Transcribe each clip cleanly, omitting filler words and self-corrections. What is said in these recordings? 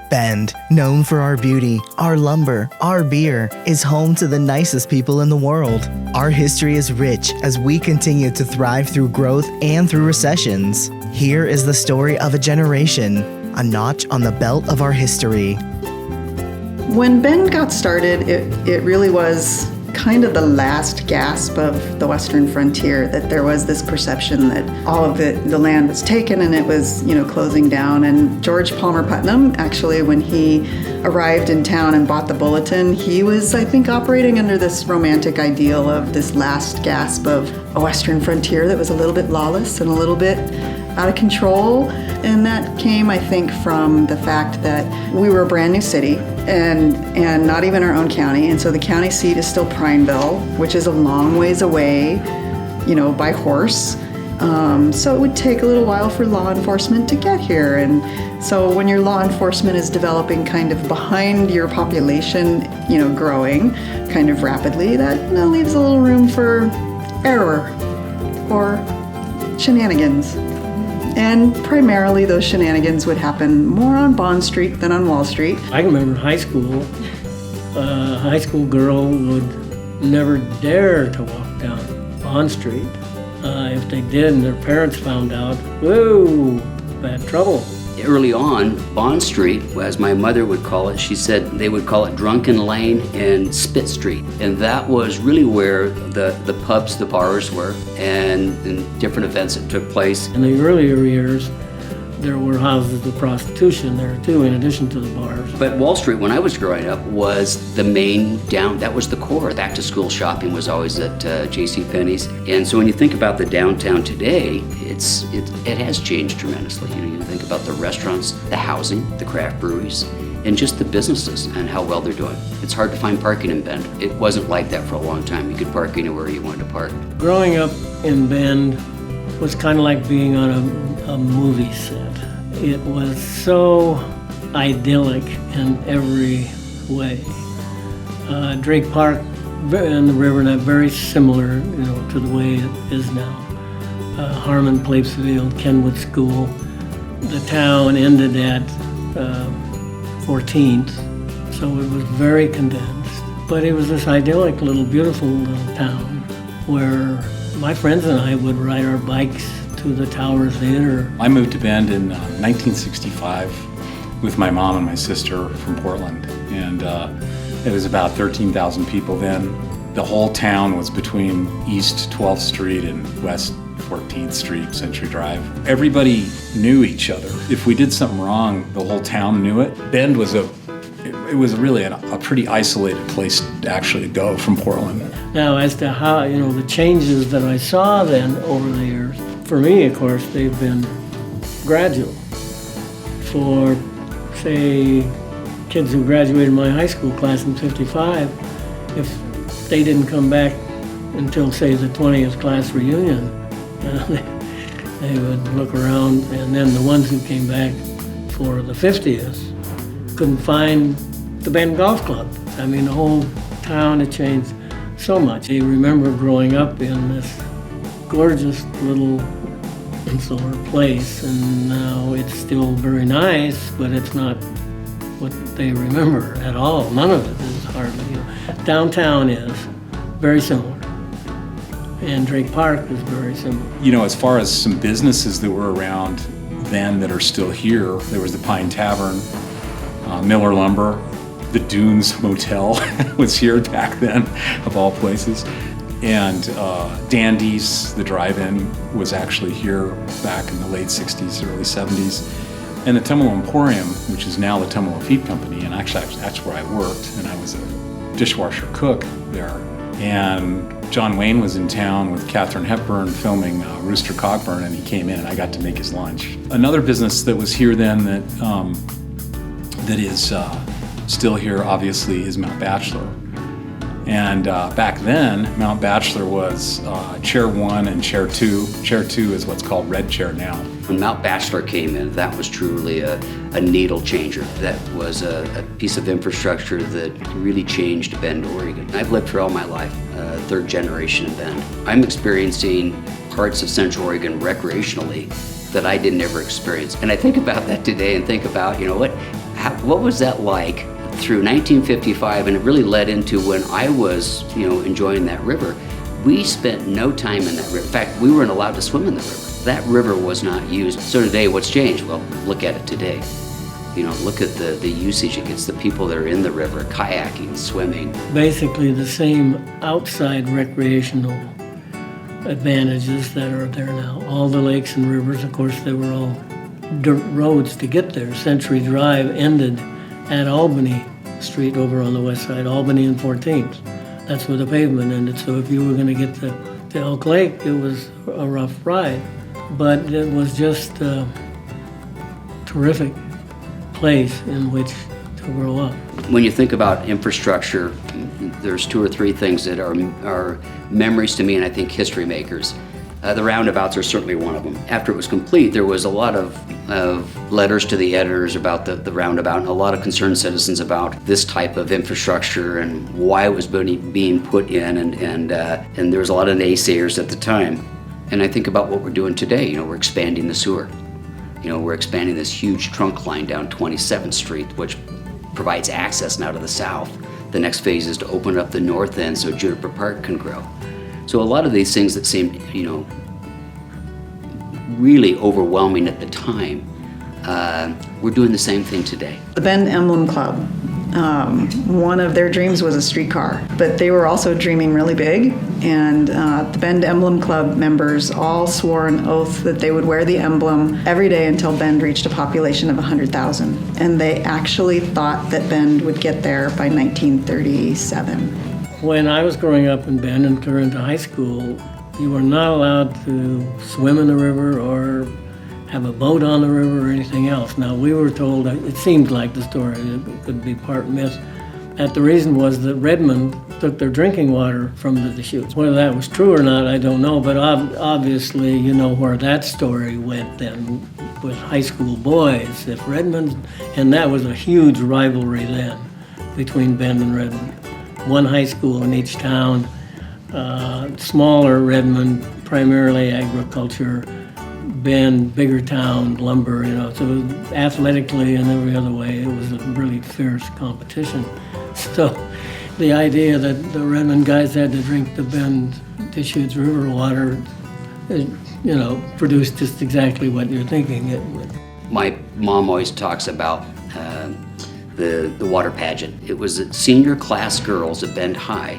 Bend, known for our beauty, our lumber, our beer, is home to the nicest people in the world. Our history is rich as we continue to thrive through growth and through recessions. Here is the story of a generation, a notch on the belt of our history. When Bend got started, it really was kind of the last gasp of the Western frontier, that there was this perception that all of the land was taken and it was, closing down. And George Palmer Putnam, actually, when he arrived in town and bought the Bulletin, he was, I think, operating under this romantic ideal of this last gasp of a Western frontier that was a little bit lawless and a little bit out of control. And that came, I think, from the fact that we were a brand new city and not even our own county. And so the county seat is still Prineville, which is a long ways away, by horse. So it would take a little while for law enforcement to get here. And so when your law enforcement is developing kind of behind your population, growing kind of rapidly, that leaves a little room for error or shenanigans. And primarily those shenanigans would happen more on Bond Street than on Wall Street. I can remember in high school, a high school girl would never dare to walk down Bond Street. If they did and their parents found out, whoa, bad trouble. Early on, Bond Street, as my mother would call it, she said they would call it Drunken Lane and Spit Street. And that was really where the pubs, the bars were, and different events that took place. In the earlier years, there were houses of prostitution there too, in addition to the bars. But Wall Street, when I was growing up, was the main that was the core. The back-to-school shopping was always at JCPenney's. And so when you think about the downtown today, it has changed tremendously. You think about the restaurants, the housing, the craft breweries, and just the businesses and how well they're doing. It's hard to find parking in Bend. It wasn't like that for a long time. You could park anywhere you wanted to park. Growing up in Bend was kind of like being on a movie set. It was so idyllic in every way. Drake Park and the river, and very similar, to the way it is now. Harmon Place Field, Kenwood School. The town ended at 14th, so it was very condensed. But it was this idyllic little, beautiful little town where my friends and I would ride our bikes to the Tower Theater. I moved to Bend in 1965 with my mom and my sister from Portland, and it was about 13,000 people then. The whole town was between East 12th Street and West 14th Street, Century Drive. Everybody knew each other. If we did something wrong, the whole town knew it. Bend was really a pretty isolated place to go from Portland. Now, as to how, the changes that I saw then over the years, for me, of course, they've been gradual. For, say, kids who graduated my high school class in '55, if they didn't come back until, say, the 20th class reunion, they would look around, and then the ones who came back for the 50th couldn't find the Bend Golf Club. I mean, the whole town had changed so much. I remember growing up in this gorgeous little insular place, and now it's still very nice, but it's not what they remember at all. None of it is hardly. Downtown is very similar, and Drake Park is very similar. As far as some businesses that were around then that are still here, there was the Pine Tavern, Miller Lumber, the Dunes Motel was here back then, of all places. And Dandy's, the drive-in, was actually here back in the late 60s, early 70s. And the Tumalo Emporium, which is now the Tumalo Feed Company, and actually that's where I worked, and I was a dishwasher cook there. And John Wayne was in town with Katharine Hepburn filming Rooster Cogburn, and he came in and I got to make his lunch. Another business that was here then that is still here, obviously, is Mount Bachelor. And back then, Mount Bachelor was Chair 1 and Chair 2. Chair 2 is what's called Red Chair now. When Mount Bachelor came in, that was truly a needle changer. That was a piece of infrastructure that really changed Bend, Oregon. I've lived here all my life, third generation in Bend. I'm experiencing parts of Central Oregon recreationally that I didn't ever experience. And I think about that today and think about, what was that like through 1955? And it really led into when I was, enjoying that river. We spent no time in that river. In fact, we weren't allowed to swim in the river. That river was not used. So today, what's changed? Well, look at it today. Look at the usage it gets, the people that are in the river, kayaking, swimming. Basically the same outside recreational advantages that are there now. All the lakes and rivers, of course, they were all dirt roads to get there. Century Drive ended at Albany Street over on the west side, Albany and 14th. That's where the pavement ended. So if you were going to get to Elk Lake, it was a rough ride. But it was just a terrific place in which to grow up. When you think about infrastructure, there's two or three things that are memories to me, and I think history makers. The roundabouts are certainly one of them. After it was complete, there was a lot of letters to the editors about the roundabout, and a lot of concerned citizens about this type of infrastructure and why it was being put in, and there was a lot of naysayers at the time. And I think about what we're doing today. We're expanding the sewer. We're expanding this huge trunk line down 27th Street, which provides access now to the south. The next phase is to open up the north end so Juniper Park can grow. So a lot of these things that seemed, really overwhelming at the time, we're doing the same thing today. The Bend Emblem Club, one of their dreams was a streetcar, but they were also dreaming really big. And the Bend Emblem Club members all swore an oath that they would wear the emblem every day until Bend reached a population of 100,000. And they actually thought that Bend would get there by 1937. When I was growing up in Bend and turned into high school, you were not allowed to swim in the river or have a boat on the river or anything else. Now, we were told, it seemed like the story, it could be part myth, that the reason was that Redmond took their drinking water from the Deschutes. Whether that was true or not, I don't know, but obviously you know where that story went then with high school boys. If Redmond, and that was a huge rivalry then between Bend and Redmond. One high school in each town, smaller Redmond, primarily agriculture, Bend, bigger town, lumber, so athletically and every other way, it was a really fierce competition. So the idea that the Redmond guys had to drink the Bend Deschutes River water, produced just exactly what you're thinking it would. My mom always talks about the water pageant. It was senior class girls at Bend High.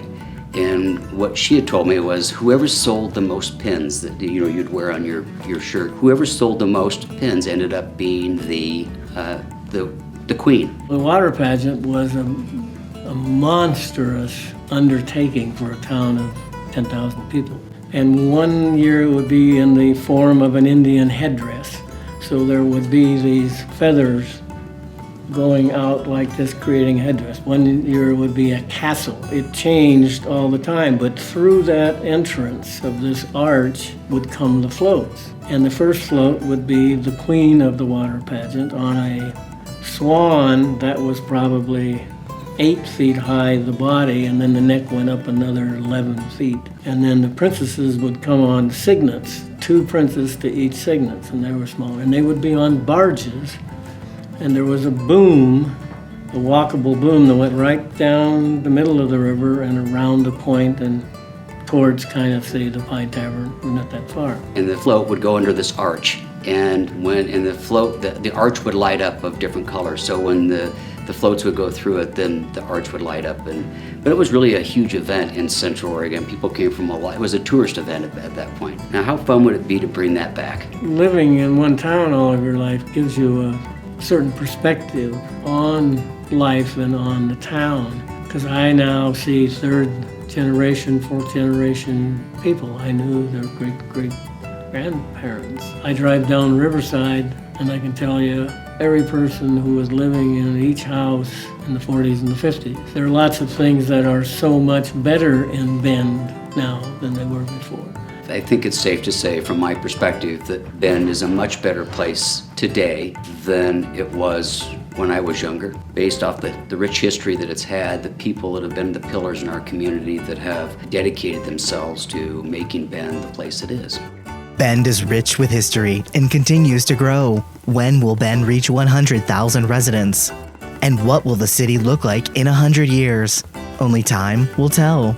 And what she had told me was whoever sold the most pins that you'd wear on your shirt, whoever sold the most pins ended up being the queen. The water pageant was a monstrous undertaking for a town of 10,000 people. And one year it would be in the form of an Indian headdress. So there would be these feathers going out like this, creating a headdress. One year it would be a castle. It changed all the time, but through that entrance of this arch would come the floats. And the first float would be the queen of the water pageant on a swan that was probably 8 feet high, the body, and then the neck went up another 11 feet. And then the princesses would come on cygnets, 2 princes to each cygnet, and they were smaller. And they would be on barges. And there was a boom, a walkable boom that went right down the middle of the river and around the point and towards kind of, say, the Pine Tavern, not that far. And the float would go under this arch. And when in the float, the arch would light up of different colors. So when the floats would go through it, then the arch would light up. But it was really a huge event in Central Oregon. People came from a lot. It was a tourist event at that point. Now, how fun would it be to bring that back? Living in one town all of your life gives you a certain perspective on life and on the town, because I now see 3rd generation, 4th generation people. I knew their great-grandparents. I drive down Riverside and I can tell you every person who was living in each house in the 40s and the 50s. There are lots of things that are so much better in Bend now than they were before. I think it's safe to say, from my perspective, that Bend is a much better place today than it was when I was younger, based off the rich history that it's had, the people that have been the pillars in our community that have dedicated themselves to making Bend the place it is. Bend is rich with history and continues to grow. When will Bend reach 100,000 residents? And what will the city look like in 100 years? Only time will tell.